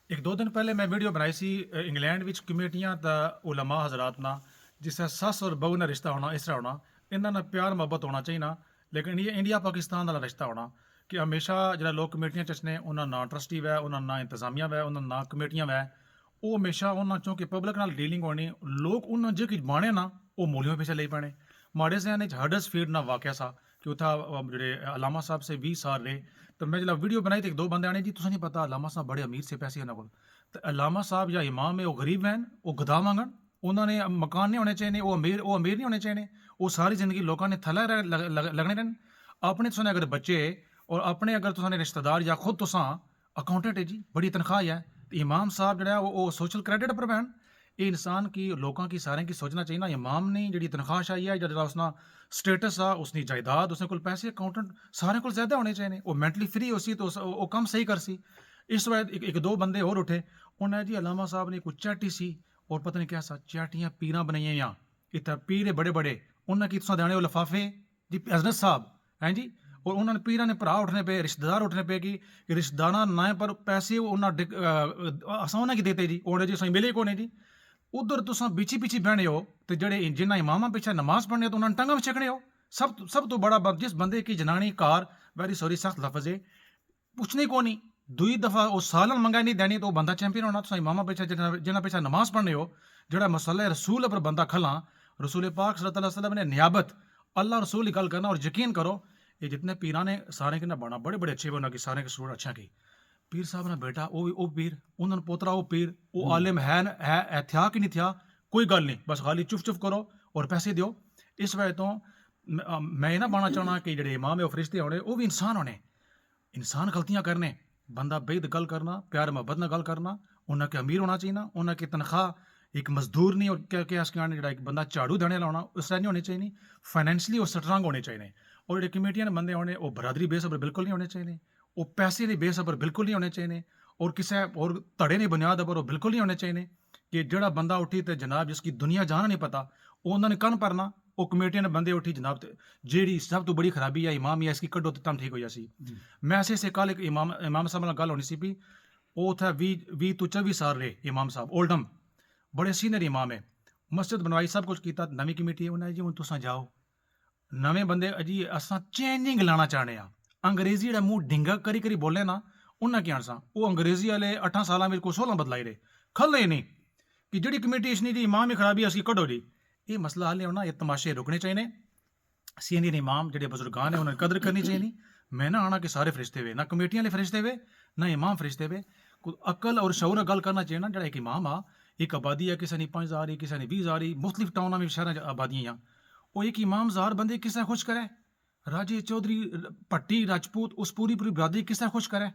एक दो दिन पहले मैं वीडियो बनाई सी इंग्लैंड विच कमेटियां दा उलमा हजरात ना जिस तरह सस और बहू ना रिश्ता होना इस तरह होना इन्हां ना प्यार मोहब्बत होना चाहिए ना लेकिन ये इंडिया पाकिस्तान वाला रिश्ता होना कि हमेशा जो लोग कमेटियां चचने उन्होंने ना ट्रस्टी वै उन्होंने ना इंतजामिया वै उन्होंने ना कमेटियां वै वो हमेशा उन्होंने चूंकि पब्लिक नाल डीलिंग होनी लोग उन्होंने जो कुछ बाने ना वो मूलियों पिछे ले पैने माड़े जहन हडर्स फील्ड ना वाकया सा कि उत्था जो अलामा साहब से 20 साल रहे तो मैं जो वीडियो बनाई तो एक दो बंदे आने जी तुसें नहीं पता अलामा साहब बड़े अमीर से पैसे उन्होंने को तो अलामा साहब या इमाम है वो गरीब हैं वो गदा मंगन उन्होंने मकान नहीं होने चाहिए वो अमीर नहीं होने चाहिए वो सारी जिंदगी लोगों ने थला लगने रहन अपने तुसें अगर बच्चे और अपने अगर तुसें रिश्तेदार या खुद तुसां अकाउंटेंट है जी बड़ी तनख्वाह है तो इमाम साहब जो है वो सोशल क्रेडिट पर बैन ये इंसान की लोगों की सारे की सोचना चाहिए ना इमाम ने जी तनख्वाह शाही है जो उसना स्टेटस आ उसकी जायदाद उसने कोल पैसे अकाउंटेंट सारे को ज्यादा होने चाहिए वो मेंटली फ्री हो सी तो वो कम सही कर सी इस वक्त एक दो बंदे और उठे उन्हें जी अलामा साहब ने कुछ चाटी सी और पता नहीं क्या सा चाटियां पीरां बनाइया या इतना पीर बड़े बड़े उन्हें की तुसा देने वो लफाफे जी हजरत साहब हैं जी और उन्होंने पीरां ने भरा उठने पे रिश्तेदार उठने पे कि रिश्तेदार ना पर पैसे उन्हें असा उन्हें की देते जी उन्हें जी सही मिले को नहीं जी उधर तुसा बिची बिची बहने हो तो जड़े जिन्हें इमामा पिछे नमाज पढ़ने तो उन्होंने टंगा में छकने हो सब तो बड़ा जिस बंदे की जनानी कार वेरी सॉरी सख्त लफज है पूछने को नहीं दुई दफा वो सालन मंगा नहीं देनी तो वो बंदा चैंपियन होना तुम इमामा पिछे जिन्हें पिछे नमाज पढ़ने हो जड़ा मसला रसूल पर बंदा खला रसूल पाक सल्लल्लाहु अलैहि वसल्लम ने नियाबत अल्लाह रसूल की गल करना और यकीन करो ये जितने पीरा ने सारे के ना बना बड़े बड़े अच्छे बना कि सारे के सूर अच्छा की पीर साहब ना बेटा वो पीर उन्होंने पोतरा वो पीर वो आलिम है थया कि नहीं थया कोई गल नहीं बस खाली चुप चुप करो और पैसे दो इस वजह तो मैं ना बनना चाहना कि जेडे इमाम है वो फरिश्ते होने वो भी इंसान होने इंसान गलतियां करने बंदा बेद गल करना प्यार मोहब्बत ना गल करना उन्हें अमीर होना चाहिए ना उन्हें तनख्वाह एक मजदूर नहीं और क्या क्या इसके जो एक बंदा झाड़ू देने लाना उस तरह नहीं होने चाहिए फाइनेंशली और स्ट्रांग होने चाहिए और जो कमेटियां ने बंदे होने वो बरादरी बेसबर बिल्कुल नहीं होने चाहिए वो पैसे की बेसबर बिल्कुल नहीं होने चाहिए और किसी और धड़े की बुनियाद पर वो बिल्कुल नहीं होने चाहिए कि जोड़ा बंदा उठी तो जनाब जिसकी दुनिया जाना नहीं पता वो उन्होंने कन भरना वो कमेटियां ने बंदे उठी जनाब जी सब तो बड़ी खराबी है इमाम या इसकी कड्डो तो तम ठीक हो जासी मैं ऐसे कल एक इमाम साहब नाल गल होनी सी भी वो उत्थे 20 तो 24 साल रहे इमाम साहब ओल्डम बड़े सीनियर इमाम है मस्जिद बनवाई सब कुछ किया नवी कमेटी है उन्हें जी हूँ तुसा जाओ नवे बंदे अजी असा चेंजिंग लाना चाहने अंग्रेजी जेड़ा मूँह डिंगा करी करी बोले ना उन्हें क्या आंसा वो अंग्रेजी वाले 8 साल में को 16 बदलाई रहे खल नहीं कि जी कमेटी इसनी जी इमाम ही खराबी असकी कड्डो जी ये मसला हल होना ये तमाशे रुकने चाहिए सीनियर इमाम जो बजुर्गान है उन्होंने कदर करनी चाहिए मैं ना आना कि सारे फरिश्ते हुए ना कमेटियां वाले फरिश्ते हुए ना इमाम फरिश्ते हुए कोई अकल और शौर गल करना चाहिए ना जो एक इमाम आ एक आबादी है किसी ने 5 आ रही किसी ने 20 आ रही मुख्तलिफ टाउन में शहर आबादियाँ वो एक इमाम जार बंदे किसा खुश करे राजे चौधरी भट्टी राजपूत उस पूरी बरादरी किसा खुश करे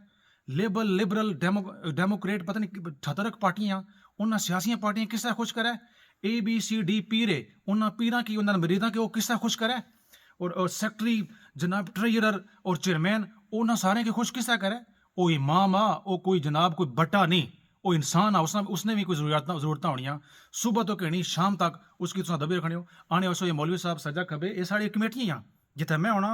लिबरल डेमोक्रेट पता नहीं 78 पार्टियां उन्होंने सियासी पार्टियां किसा खुश करे ABCD पीरे उन्होंने पीर की उन्होंने मरीदा के वो किसा खुश करे और सेक्रेटरी जनाब ट्रेजरर और चेयरमैन उन्होंने सारे के खुश किसा करे वो इमाम आ वो कोई जनाब कोई बट्टा नहीं वो इंसान आ उसने भी कोई जरूरत होनी सुबह तो कहनी शाम तक उसकी तुम दबे रखने हो आने वसो ये मौलवी साहब सजा खबे ये साड़ी कमेटियां जिथे मैं होना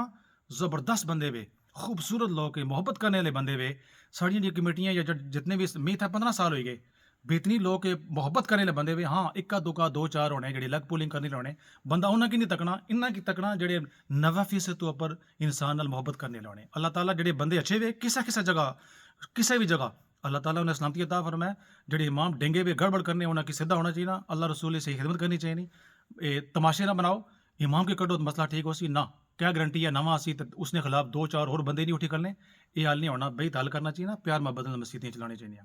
जबरदस्त बंदे वे खूबसूरत लोग के मोहब्बत करने वाले बंदे वे साड़ियाँ जी कमेटियां या जितने भी मैं था 15 साल हो गए बेतनी लोग के मोहब्बत करने वाले बंदे वे हाँ इक्का दुक्का 2-4 होने जी लग पुलिंग करनी होने बंदा उन्हें की नहीं तकना इन्ना की तकना जेडे 90% तो उपर इंसान नाल मोहब्बत करने लाने अल्लाह ताला जेडे बंदे अच्छे वे किसा जगह किसी भी जगह अल्लाह ताला उन्हें सलामती अता फरमाए जेडे इमाम डेंगे वे गड़बड़ करने उन्हें की सीधा होना चाहिए ना अल्लाह रसूल से खिदमत करनी चाहिए तमाशे ना बनाओ इमाम के कड्डो तो मसला ठीक हो सी ना क्या गारंटी है नवा सी तो उसने खिलाफ 2-4 और बंदे नहीं उठी करने ये हाल नहीं होना बेहद हल करना चाहिए ना प्यार मोहब्बत मसीतें चलानी चाहिए